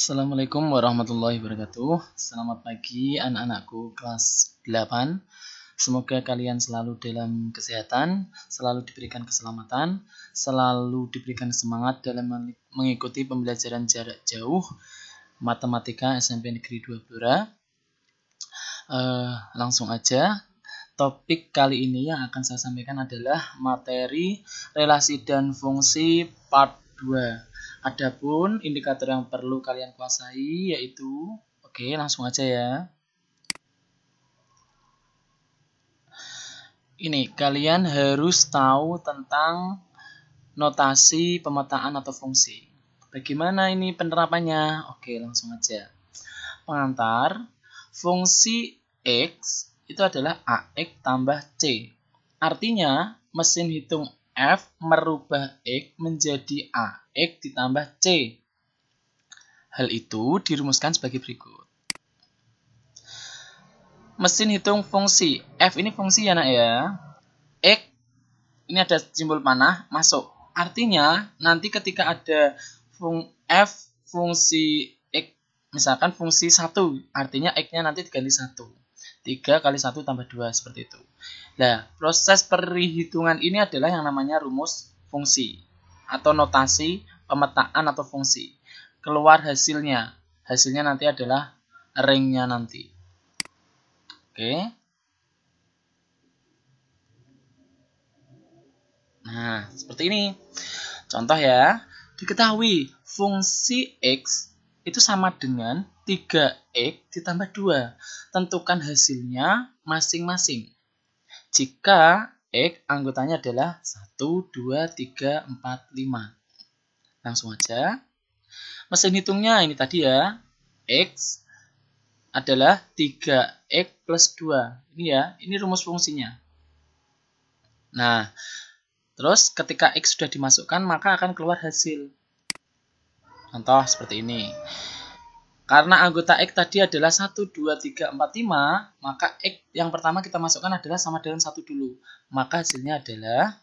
Assalamualaikum warahmatullahi wabarakatuh. Selamat pagi anak-anakku kelas 8. Semoga kalian selalu dalam kesehatan, selalu diberikan keselamatan, selalu diberikan semangat dalam mengikuti pembelajaran jarak jauh Matematika SMP Negeri 2 Blora. Langsung aja. Topik kali ini yang akan saya sampaikan adalah materi relasi dan fungsi part 2. Adapun indikator yang perlu kalian kuasai yaitu, oke, langsung aja ya. Ini kalian harus tahu tentang notasi pemetaan atau fungsi. Bagaimana ini penerapannya? Oke, langsung aja. Pengantar, fungsi X itu adalah AX tambah C. Artinya, mesin hitung F merubah X menjadi AX ditambah C. Hal itu dirumuskan sebagai berikut. Mesin hitung fungsi. F ini fungsi ya nak ya. X, ini ada simbol panah, masuk. Artinya, nanti ketika ada F fungsi X, misalkan fungsi 1, artinya X-nya nanti diganti 1. 3 kali 1 tambah 2, seperti itu. Nah, proses perhitungan ini adalah yang namanya rumus fungsi atau notasi pemetaan atau fungsi. Keluar hasilnya. Hasilnya nanti adalah ringnya nanti. Oke. Nah, seperti ini. Contoh ya. Diketahui fungsi X itu sama dengan 3X ditambah 2. Tentukan hasilnya masing-masing. Jika X anggotanya adalah 1, 2, 3, 4, 5. Langsung aja. Mesin hitungnya ini tadi ya. X adalah 3X plus 2. Ini ya, ini rumus fungsinya. Nah, terus ketika X sudah dimasukkan, maka akan keluar hasil. Contoh seperti ini. Karena anggota X tadi adalah 1, 2, 3, 4, 5, maka X yang pertama kita masukkan adalah sama dengan 1 dulu. Maka hasilnya adalah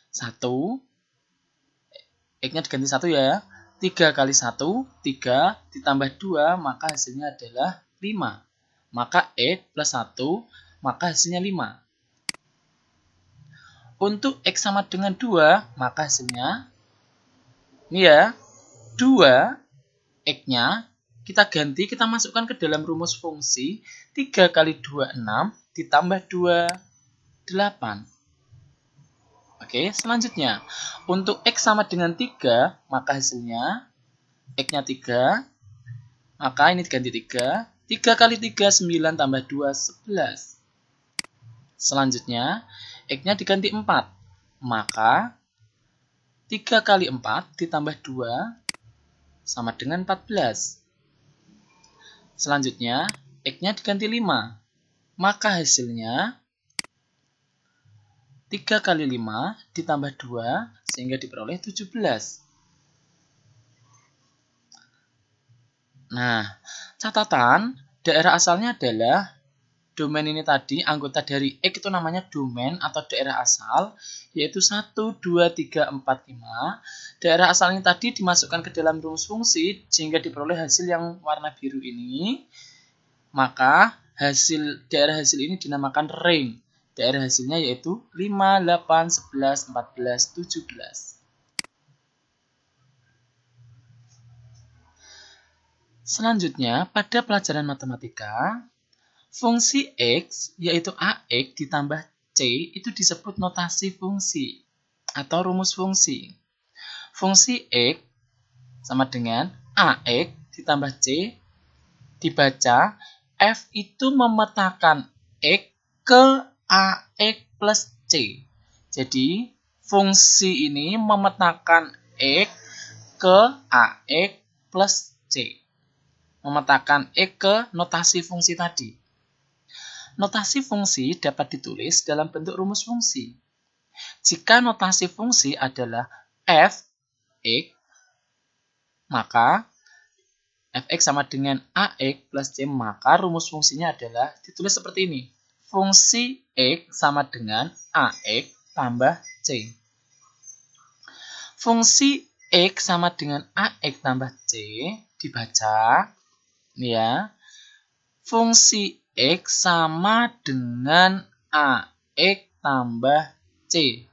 1. X-nya diganti 1 ya. 3 kali 1, 3, ditambah 2, maka hasilnya adalah 5. Maka X plus 1, maka hasilnya 5. Untuk X sama dengan 2, maka hasilnya, ini ya, 2, X-nya kita ganti, kita masukkan ke dalam rumus fungsi. 3 kali 2, 6, ditambah 2, 8. Oke, selanjutnya. Untuk X sama dengan 3, maka hasilnya, X-nya 3, maka ini diganti 3. 3 kali 3, 9, tambah 2, 11. Selanjutnya, X-nya diganti 4. Maka 3 kali 4 ditambah 2 sama dengan 14. Selanjutnya, X-nya diganti 5. Maka hasilnya 3 kali 5 ditambah 2 sehingga diperoleh 17. Nah, catatan daerah asalnya adalah domain ini tadi, anggota dari X itu namanya domain atau daerah asal, yaitu 1, 2, 3, 4, 5. Daerah asal ini tadi dimasukkan ke dalam rumus fungsi, sehingga diperoleh hasil yang warna biru ini. Maka daerah hasil ini dinamakan ring. Daerah hasilnya yaitu 5, 8, 11, 14, 17. Selanjutnya, pada pelajaran matematika, fungsi X, yaitu AX ditambah C, itu disebut notasi fungsi atau rumus fungsi. Fungsi X sama dengan AX ditambah C, dibaca F itu memetakan X ke AX plus C. Jadi, fungsi ini memetakan X ke AX plus C. Memetakan X ke notasi fungsi tadi. Notasi fungsi dapat ditulis dalam bentuk rumus fungsi. Jika notasi fungsi adalah f(x), maka f(x) sama dengan ax plus c, maka rumus fungsinya adalah ditulis seperti ini. Fungsi x sama dengan ax tambah c. Fungsi X sama dengan AX tambah C dibaca ya. Fungsi X sama dengan AX tambah C.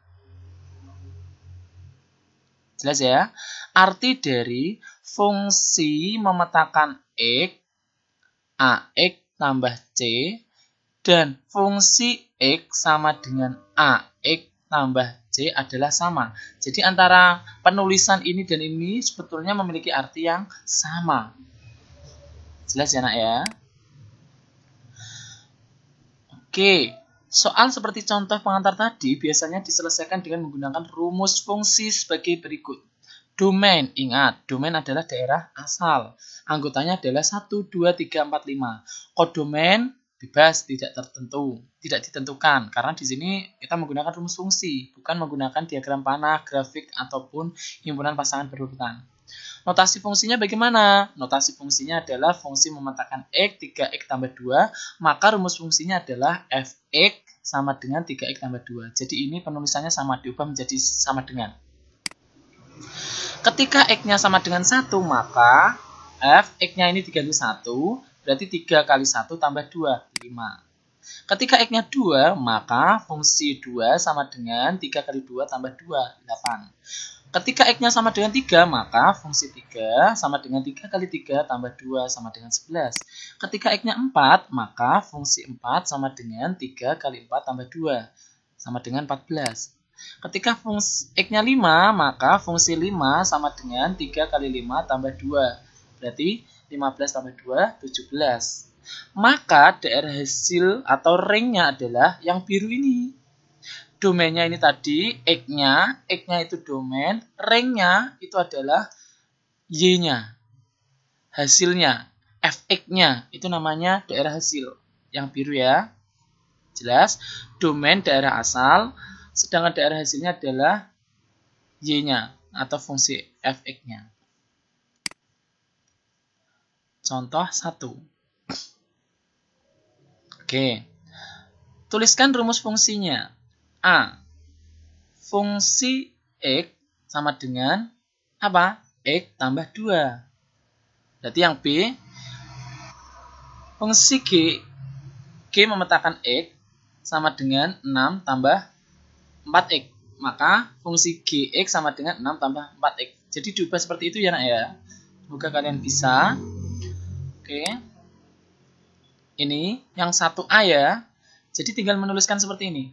Jelas ya? Arti dari fungsi memetakan X, AX tambah C, dan fungsi X sama dengan AX tambah C adalah sama. Jadi antara penulisan ini dan ini sebetulnya memiliki arti yang sama. Jelas ya nak ya? Oke, soal seperti contoh pengantar tadi biasanya diselesaikan dengan menggunakan rumus fungsi sebagai berikut. Domain, ingat, domain adalah daerah asal. Anggotanya adalah 1, 2, 3, 4, 5. Kodomain bebas, tidak tertentu, tidak ditentukan. Karena di sini kita menggunakan rumus fungsi, bukan menggunakan diagram panah, grafik, ataupun himpunan pasangan berurutan. Notasi fungsinya bagaimana? Notasi fungsinya adalah fungsi memetakan X, 3X tambah 2, maka rumus fungsinya adalah Fx sama dengan 3X tambah 2. Jadi ini penulisannya sama, diubah menjadi sama dengan. Ketika X-nya sama dengan 1, maka Fx-nya ini diganti 1, berarti 3 kali 1 tambah 2, 5. Ketika X-nya 2, maka fungsi 2 sama dengan 3 kali 2 tambah 2, 8. Ketika X-nya sama dengan 3, maka fungsi 3 sama dengan 3 kali 3 tambah 2 sama dengan 11. Ketika X-nya 4, maka fungsi 4 sama dengan 3 kali 4 tambah 2 sama dengan 14. Ketika fungsi X-nya 5, maka fungsi 5 sama dengan 3 kali 5 tambah 2. Berarti 15 tambah 2, 17. Maka daerah hasil atau ringnya adalah yang biru ini. Domainnya ini tadi, X-nya itu domain, ringnya itu adalah Y-nya, hasilnya, Fx-nya, itu namanya daerah hasil, yang biru ya. Jelas, domain daerah asal, sedangkan daerah hasilnya adalah Y-nya, atau fungsi Fx-nya. Contoh 1. Oke, tuliskan rumus fungsinya. A. Fungsi X sama dengan apa? X tambah 2. Berarti yang B, fungsi G memetakan X sama dengan 6 tambah 4X. Maka fungsi Gx sama dengan 6 tambah 4X. Jadi diubah seperti itu ya nak ya. Semoga kalian bisa. Oke. Ini yang 1A ya. Jadi tinggal menuliskan seperti ini.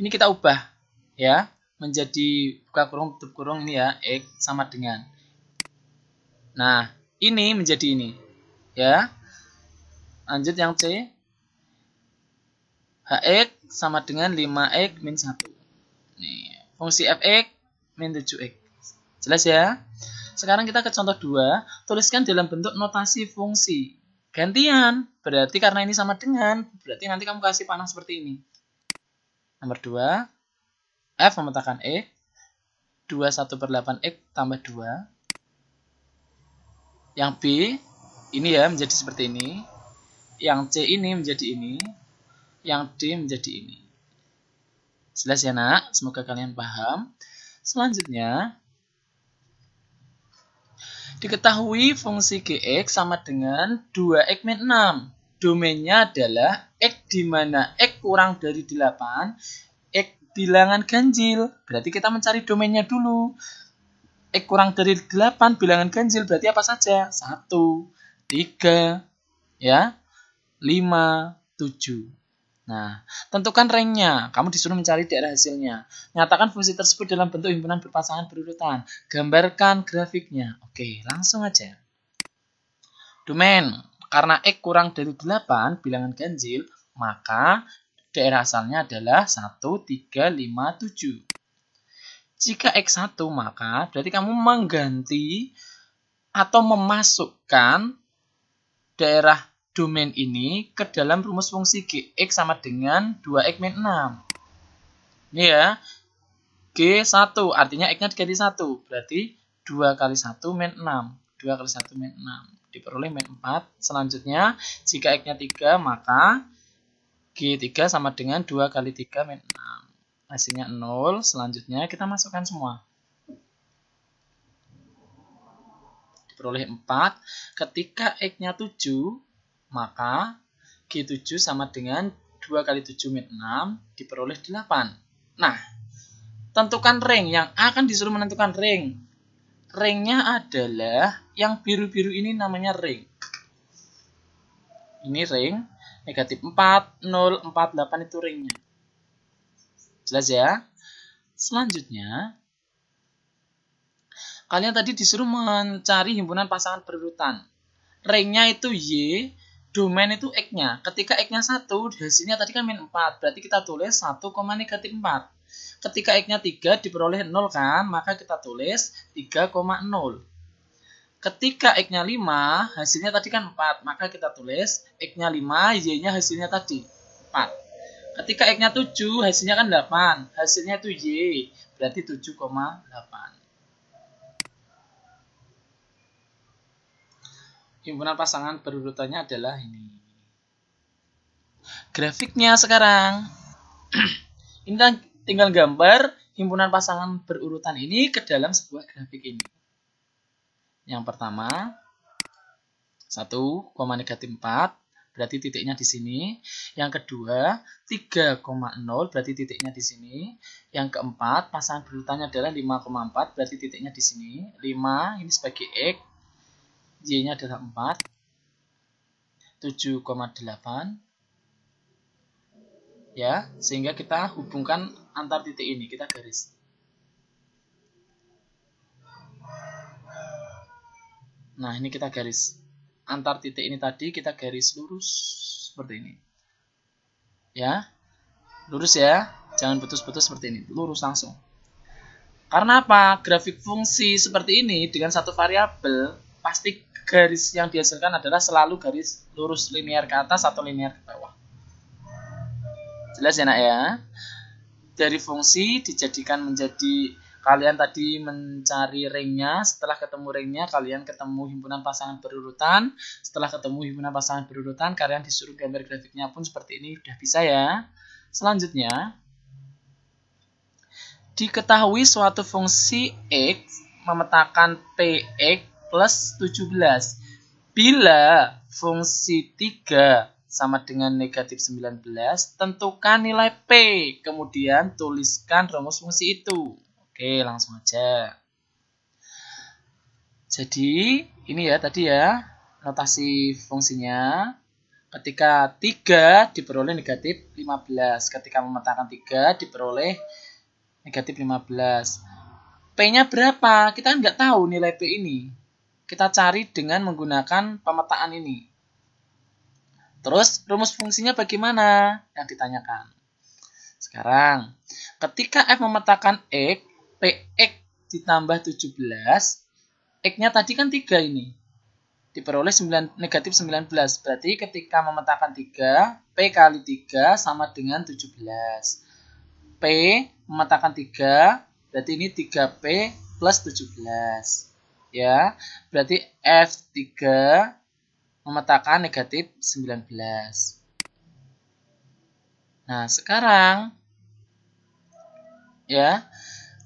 Ini kita ubah ya. Menjadi buka kurung tutup kurung ini ya, X sama dengan. Nah, ini menjadi ini. Ya. Lanjut yang C. Hx sama dengan 5x min 1. Nih, fungsi fx min 7x. Jelas ya? Sekarang kita ke contoh 2. Tuliskan dalam bentuk notasi fungsi. Gantian. Berarti karena ini sama dengan, berarti nanti kamu kasih panah seperti ini. Nomor 2. F memetakan X, 21/8X tambah 2. Yang B, ini ya menjadi seperti ini. Yang C ini menjadi ini. Yang D menjadi ini. Jelas ya nak? Semoga kalian paham. Selanjutnya, diketahui fungsi Gx sama dengan 2x min 6. Domainnya adalah X di mana X kurang dari 8, X bilangan ganjil. Berarti kita mencari domainnya dulu. X kurang dari 8 bilangan ganjil berarti apa saja? 1, 3, ya, 5, 7. Nah, tentukan rangnya. Kamu disuruh mencari daerah hasilnya. Nyatakan fungsi tersebut dalam bentuk himpunan berpasangan berurutan. Gambarkan grafiknya. Oke, langsung aja. Domain. Karena X kurang dari 8 bilangan ganjil, maka daerah asalnya adalah 1, 3, 5, 7. Jika X1, maka berarti kamu mengganti atau memasukkan daerah domain ini ke dalam rumus fungsi Gx sama dengan 2x min 6. Ini ya. G1 artinya X-nya diganti 1. Berarti 2 kali 1 min 6. 2 kali 1 min 6. Diperoleh min 4. Selanjutnya, jika X-nya 3, maka G3 sama dengan 2 kali 3 min 6. Hasilnya 0. Selanjutnya kita masukkan semua. diperoleh 4. Ketika X-nya 7, maka G7 sama dengan 2 kali 7 min 6 diperoleh 8. Nah, tentukan ring. Yang akan disuruh menentukan ring. Ringnya adalah yang biru-biru ini namanya ring. Ini ring. Negatif 4, 0, 4, 8 itu ringnya. Jelas ya? Selanjutnya, kalian tadi disuruh mencari himpunan pasangan berurutan. Ringnya itu Y, domain itu X-nya. Ketika X-nya 1, hasilnya tadi kan min 4. Berarti kita tulis 1, negatif 4. Ketika X-nya 3 diperoleh 0 kan, maka kita tulis 3,0. Ketika X-nya 5, hasilnya tadi kan 4, maka kita tulis X-nya 5, Y-nya hasilnya tadi 4. Ketika X-nya 7, hasilnya kan 8, hasilnya itu Y, berarti 7,8. Himpunan pasangan berurutannya adalah ini. Grafiknya sekarang. Ini tinggal gambar himpunan pasangan berurutan ini ke dalam sebuah grafik ini. Yang pertama, 1, negatif 4, berarti titiknya di sini. Yang kedua, 3,0, berarti titiknya di sini. Yang keempat, pasangan berurutannya adalah 5,4, berarti titiknya di sini. 5, ini sebagai X. Y-nya adalah 4. 7,8. Ya, sehingga kita hubungkan antar titik ini, kita garis. Nah, ini kita garis. Antar titik ini tadi kita garis lurus seperti ini. Ya. Lurus ya. Jangan putus-putus seperti ini. Lurus langsung. Karena apa? Grafik fungsi seperti ini dengan satu variabel, pasti garis yang dihasilkan adalah selalu garis lurus linear ke atas atau linear ke bawah. Jelas ya nak ya? Dari fungsi dijadikan menjadi, kalian tadi mencari ringnya, setelah ketemu ringnya kalian ketemu himpunan pasangan berurutan. Setelah ketemu himpunan pasangan berurutan, kalian disuruh gambar grafiknya pun seperti ini, udah bisa ya. Selanjutnya, diketahui suatu fungsi X memetakan Px plus 17 bila fungsi 3 sama dengan negatif 19, tentukan nilai P, kemudian tuliskan rumus fungsi itu. Oke, langsung aja. Jadi, ini ya tadi ya, notasi fungsinya. Ketika 3 diperoleh negatif 15, ketika memetakan 3 diperoleh negatif 15. P-nya berapa? Kita nggak tahu nilai P ini. Kita cari dengan menggunakan pemetaan ini. Terus rumus fungsinya bagaimana? Yang ditanyakan. Sekarang, ketika F memetakan X, Px ditambah 17, X-nya tadi kan 3 ini. Diperoleh negatif 19. Berarti ketika memetakan 3, P kali 3 sama dengan 17. P memetakan 3, berarti ini 3P plus 17. Ya, berarti F3 memetakan negatif 19. Nah, sekarang ya,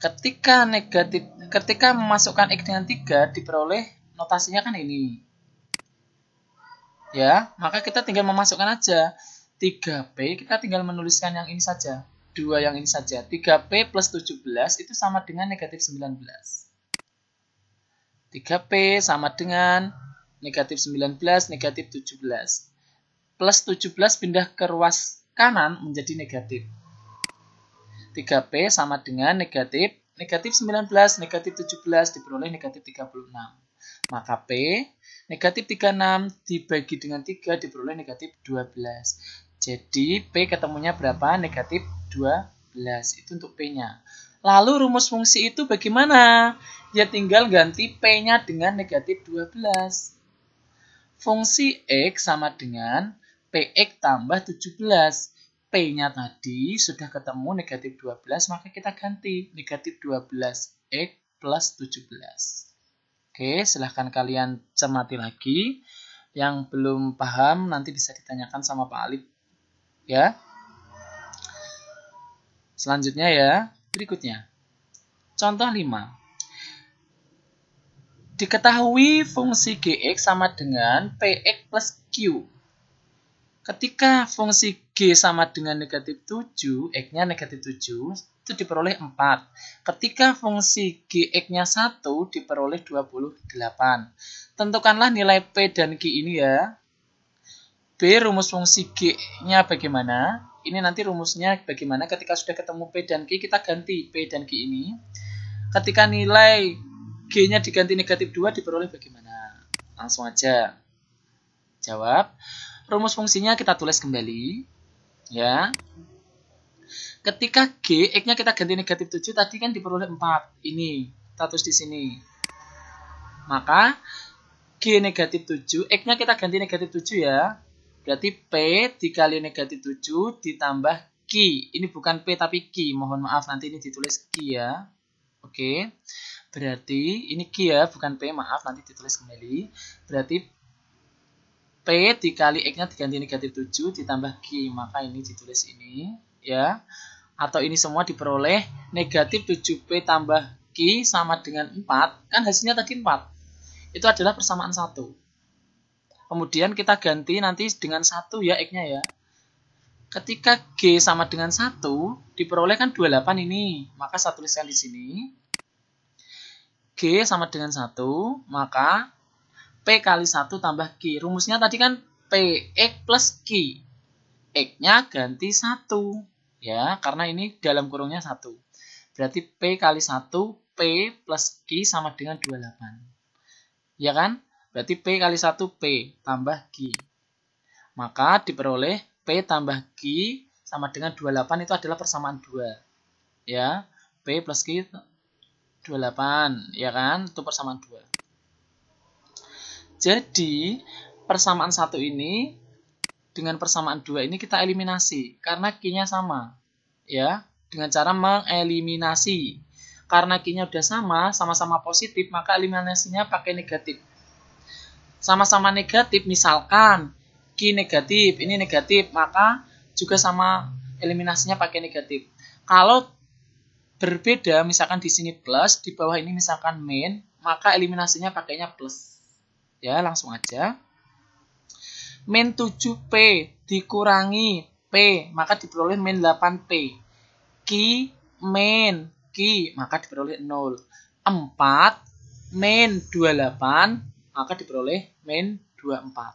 ketika memasukkan X dengan 3 diperoleh notasinya kan ini. Ya, maka kita tinggal memasukkan aja 3P, kita tinggal menuliskan yang ini saja. 2 yang ini saja. 3P plus 17 itu sama dengan negatif 19. 3P sama dengan negatif 19, negatif 17. Plus 17 pindah ke ruas kanan menjadi negatif. 3P sama dengan negatif 19, negatif 17 diperoleh negatif 36. Maka P negatif 36 dibagi dengan 3 diperoleh negatif 12. Jadi P ketemunya berapa? Negatif 12. Itu untuk P-nya. Lalu rumus fungsi itu bagaimana? Ya tinggal ganti P-nya dengan negatif 12. Fungsi X sama dengan Px tambah 17. P-nya tadi sudah ketemu negatif 12, maka kita ganti negatif 12X plus 17. Oke, silahkan kalian cermati lagi. Yang belum paham nanti bisa ditanyakan sama Pak Alif. Ya. Selanjutnya ya, berikutnya. Contoh 5. Diketahui fungsi Gx sama dengan Px plus Q. Ketika fungsi G sama dengan negatif 7, X-nya negatif 7, itu diperoleh 4. Ketika fungsi Gx-nya 1, diperoleh 28. Tentukanlah nilai P dan Q ini ya. B, rumus fungsi G-nya bagaimana? Ini nanti rumusnya bagaimana ketika sudah ketemu P dan Q, kita ganti P dan Q ini. Ketika nilai G-nya diganti negatif 2, diperoleh bagaimana? Langsung aja jawab. Rumus fungsinya kita tulis kembali. Ya. Ketika G, X-nya kita ganti negatif 7, tadi kan diperoleh 4. Ini, kita tulis di sini. Maka, G negatif 7, X-nya kita ganti negatif 7 ya. Berarti P dikali negatif 7 ditambah Q. Ini bukan P tapi Q. Mohon maaf, nanti ini ditulis Q ya. Oke. Berarti, ini Q ya, bukan P. Maaf, nanti ditulis kembali. Berarti, P dikali X-nya diganti negatif 7 ditambah Q. Maka ini ditulis ini. Ya. Atau ini semua diperoleh negatif 7P tambah Q sama dengan 4. Kan hasilnya tadi 4. Itu adalah persamaan 1. Kemudian kita ganti nanti dengan 1 ya X-nya ya. Ketika G sama dengan 1, diperoleh kan 28 ini. Maka saya tuliskan di sini. G sama dengan 1, maka P kali 1 tambah Q. Rumusnya tadi kan Px plus Q. X-nya ganti 1. Ya, karena ini dalam kurungnya 1. Berarti P kali 1, P plus Q sama dengan 28. Ya kan? Berarti P kali 1, P tambah Q. Maka diperoleh P tambah Q sama dengan 28 itu adalah persamaan 2. Ya, P plus Q 28. Ya kan? Itu persamaan 2. Jadi, persamaan 1 ini dengan persamaan 2 ini kita eliminasi. Karena Q-nya sama. Ya, dengan cara mengeliminasi. Karena Q-nya udah sama-sama positif, maka eliminasinya pakai negatif. Sama-sama negatif, misalkan Q negatif, ini negatif, maka juga sama eliminasinya pakai negatif. Kalau berbeda, misalkan di sini plus, di bawah ini misalkan min, maka eliminasinya pakainya plus. Ya, langsung aja. Min 7P dikurangi P, maka diperoleh min 8P. Q min Q, maka diperoleh 0. 4 min 28, maka diperoleh min 24.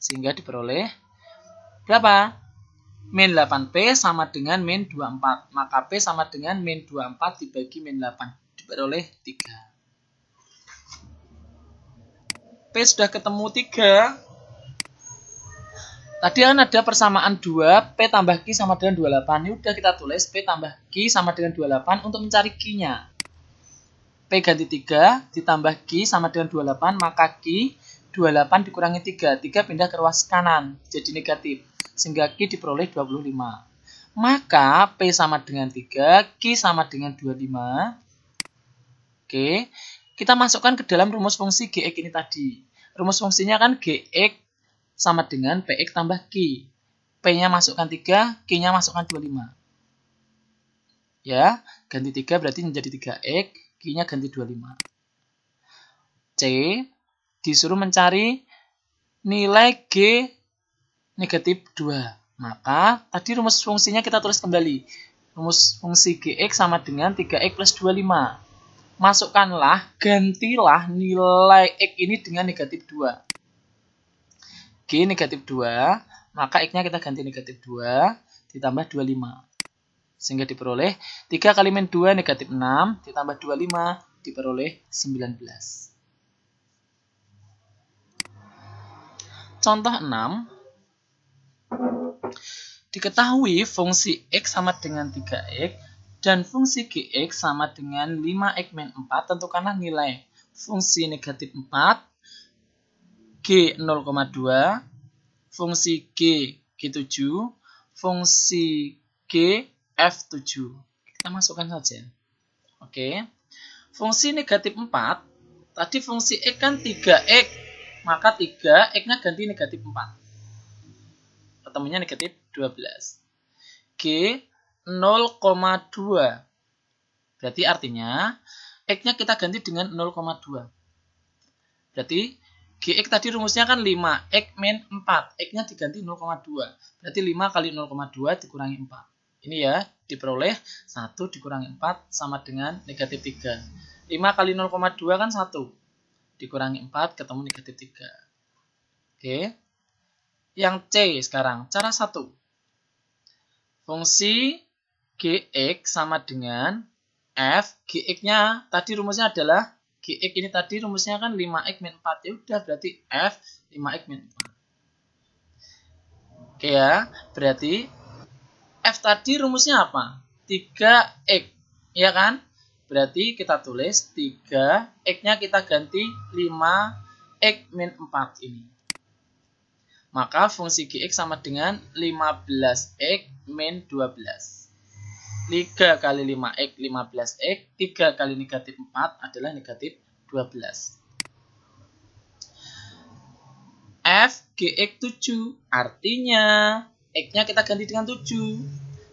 Sehingga diperoleh berapa? Min 8P sama dengan min 24. Maka P sama dengan min 24 dibagi min 8. Diperoleh 3. P sudah ketemu 3. Tadi kan ada persamaan 2, P tambah Q sama dengan 28. Ini udah kita tulis P tambah Q sama dengan 28 untuk mencari Q-nya. P ganti 3 ditambah Q sama dengan 28, maka Q 28 dikurangi 3. 3 pindah ke ruas kanan, jadi negatif. Sehingga Q diperoleh 25. Maka P sama dengan 3, Q sama dengan 25. Oke. Kita masukkan ke dalam rumus fungsi Gx ini tadi. Rumus fungsinya kan Gx sama dengan Px tambah Q. P-nya masukkan 3, Q-nya masukkan 25. Ya, ganti 3 berarti menjadi 3x, Q-nya ganti 25. C, disuruh mencari nilai G negatif 2. Maka, tadi rumus fungsinya kita tulis kembali. Rumus fungsi Gx sama dengan 3x plus 25. Masukkanlah, gantilah nilai X ini dengan negatif 2. G negatif 2, maka X-nya kita ganti negatif 2, ditambah 25. Sehingga diperoleh 3 kali min 2 negatif 6, ditambah 25, diperoleh 19. Contoh 6. Diketahui fungsi X sama dengan 3X, dan fungsi Gx sama dengan 5x min 4, tentukanlah nilai fungsi negatif 4, G 0,2, fungsi G G7, fungsi G F7. Kita masukkan saja. Oke. Fungsi negatif 4, tadi fungsi X kan 3x, maka 3x-nya ganti negatif 4. Ketemunya negatif 12. G 0,2. Berarti artinya X-nya kita ganti dengan 0,2. Berarti Gx tadi rumusnya kan 5, X min 4. X-nya diganti 0,2. Berarti 5 kali 0,2 dikurangi 4. Ini ya, diperoleh 1 dikurangi 4 sama dengan negatif 3. 5 kali 0,2 kan 1. Dikurangi 4 ketemu negatif 3. Oke. Yang C sekarang, cara 1. Fungsi Gx sama dengan F. Gx-nya tadi rumusnya adalah Gx ini tadi rumusnya kan 5x min 4. Ya udah berarti F 5x min 4. Oke ya, berarti F tadi rumusnya apa? 3x. Ya kan? Berarti kita tulis 3, x-nya kita ganti 5x min 4 ini. Maka fungsi Gx sama dengan 15x min 12. 3 kali 5x 15x, 3 kali negatif 4 adalah negatif 12. F Gx 7, artinya x-nya kita ganti dengan 7.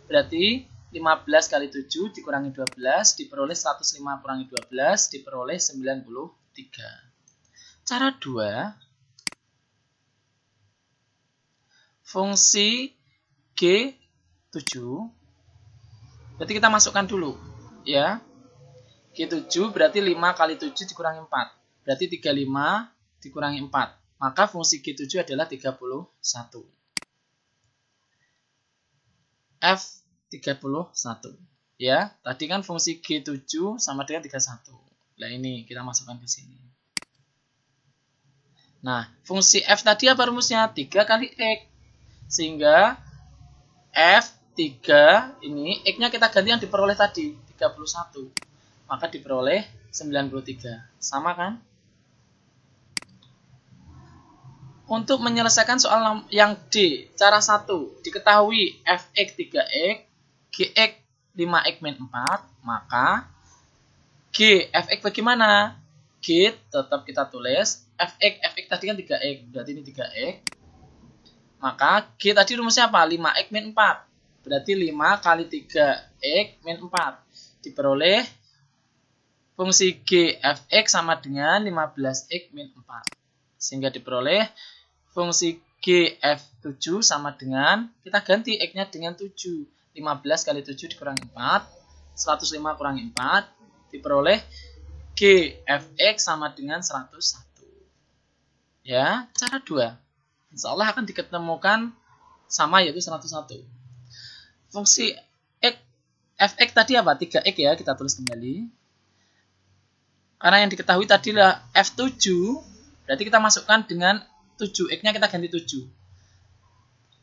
Berarti 15 kali 7 dikurangi 12, diperoleh 105 kurangi 12, diperoleh 93. Cara 2, fungsi G7, berarti kita masukkan dulu, ya. G7 berarti 5 kali 7 dikurangi 4. Berarti 35 dikurangi 4. Maka fungsi G7 adalah 31. F 31. Ya, tadi kan fungsi G7 sama dengan 31. Nah, ini kita masukkan ke sini. Nah, fungsi F tadi apa rumusnya? 3 kali X. Sehingga F 3 ini X-nya kita ganti yang diperoleh tadi 31, maka diperoleh 93. Sama kan? Untuk menyelesaikan soal yang D, cara 1, diketahui Fx 3x, Gx 5x min 4, maka G Fx bagaimana? G tetap kita tulis Fx tadi kan 3x, berarti ini 3x. Maka G tadi rumusnya apa? 5x min 4. Berarti 5 kali 3x min 4. Diperoleh fungsi G Fx sama dengan 15x min 4. Sehingga diperoleh fungsi G F7 sama dengan, kita ganti x-nya dengan 7. 15 kali 7 dikurangi 4. 105 kurangi 4. Diperoleh G Fx sama dengan 101. Ya, cara 2. Insya Allah akan diketemukan sama, yaitu 101. Fungsi X, Fx tadi apa? 3x ya, kita tulis kembali. Karena yang diketahui tadi adalah F7, berarti kita masukkan dengan 7. X-nya kita ganti 7.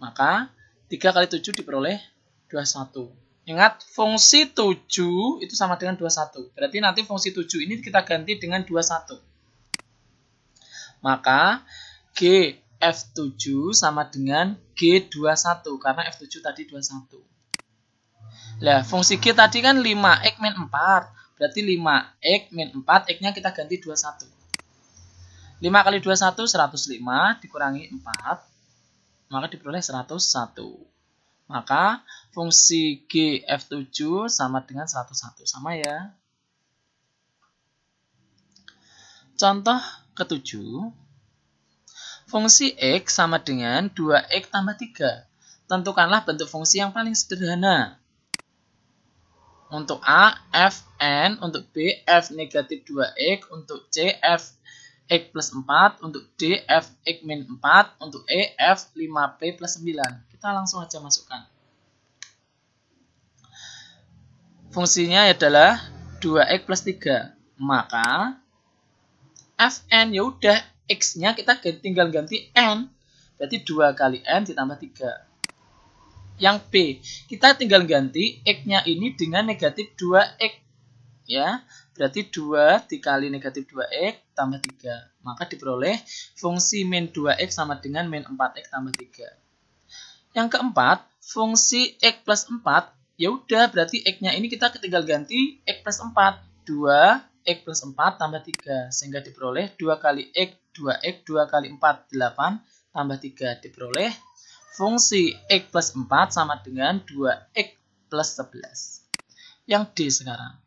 Maka 3 kali 7 diperoleh 21. Ingat, fungsi 7 itu sama dengan 21. Berarti nanti fungsi 7 ini kita ganti dengan 21. Maka G F7 sama dengan G21. Karena F7 tadi 21. Nah, fungsi G tadi kan 5x min 4. Berarti 5x min 4, x-nya kita ganti 21. 5 kali 21, 105, dikurangi 4. Maka diperoleh 101. Maka fungsi G F7 sama dengan 101. Sama ya. Contoh ke-7. Fungsi X sama dengan 2x tambah 3. Tentukanlah bentuk fungsi yang paling sederhana. Untuk A, f n, untuk B, f negatif 2x, untuk C, f x plus 4, untuk D, f x min 4, untuk E, f 5p plus 9. Kita langsung aja masukkan. Fungsinya adalah 2x plus 3. Maka fn, ya udah, x-nya kita tinggal ganti n. Berarti 2 kali n ditambah 3. Yang B, kita tinggal ganti X-nya ini dengan negatif 2X. Ya, berarti 2 dikali negatif 2X tambah 3. Maka diperoleh fungsi min 2X sama dengan min 4X tambah 3. Yang keempat, fungsi X plus 4. Ya udah, berarti X-nya ini kita tinggal ganti X plus 4. 2X plus 4 tambah 3. Sehingga diperoleh 2 kali X, 2X, 2 kali 4, 8 tambah 3. Diperoleh fungsi X plus 4 sama dengan 2X plus 11. Yang D sekarang.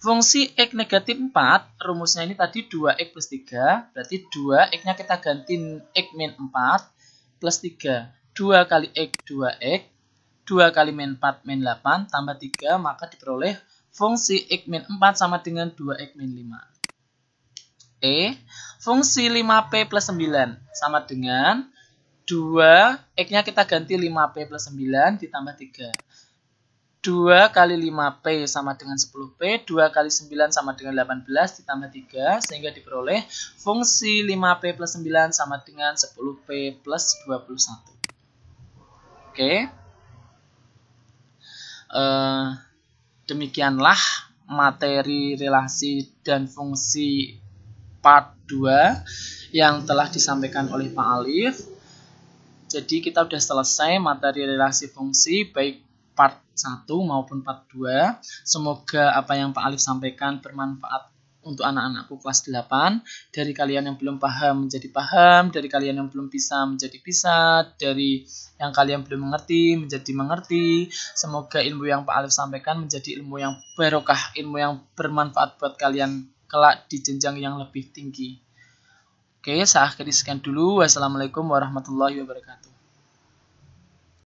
Fungsi X negatif 4, rumusnya ini tadi 2X plus 3, berarti 2X-nya kita ganti X min 4 plus 3. 2 kali X, 2X. 2 kali min 4, min 8, tambah 3, maka diperoleh fungsi X min 4 sama dengan 2X min 5. Fungsi 5P plus 9 sama dengan 2, X-nya kita ganti 5P plus 9 ditambah 3. 2 kali 5P sama dengan 10P, 2 kali 9 sama dengan 18 ditambah 3, sehingga diperoleh fungsi 5P plus 9 sama dengan 10P plus 21. Oke. Demikianlah materi relasi dan fungsi part 2 yang telah disampaikan oleh Pak Alif. Jadi kita sudah selesai materi relasi fungsi baik part 1 maupun part 2. Semoga apa yang Pak Alif sampaikan bermanfaat untuk anak-anakku kelas 8. Dari kalian yang belum paham menjadi paham, dari kalian yang belum bisa menjadi bisa, dari yang kalian belum mengerti menjadi mengerti. Semoga ilmu yang Pak Alif sampaikan menjadi ilmu yang barokah, ilmu yang bermanfaat buat kalian kelak di jenjang yang lebih tinggi. Oke, saya akhiri sekian dulu. Wassalamualaikum warahmatullahi wabarakatuh.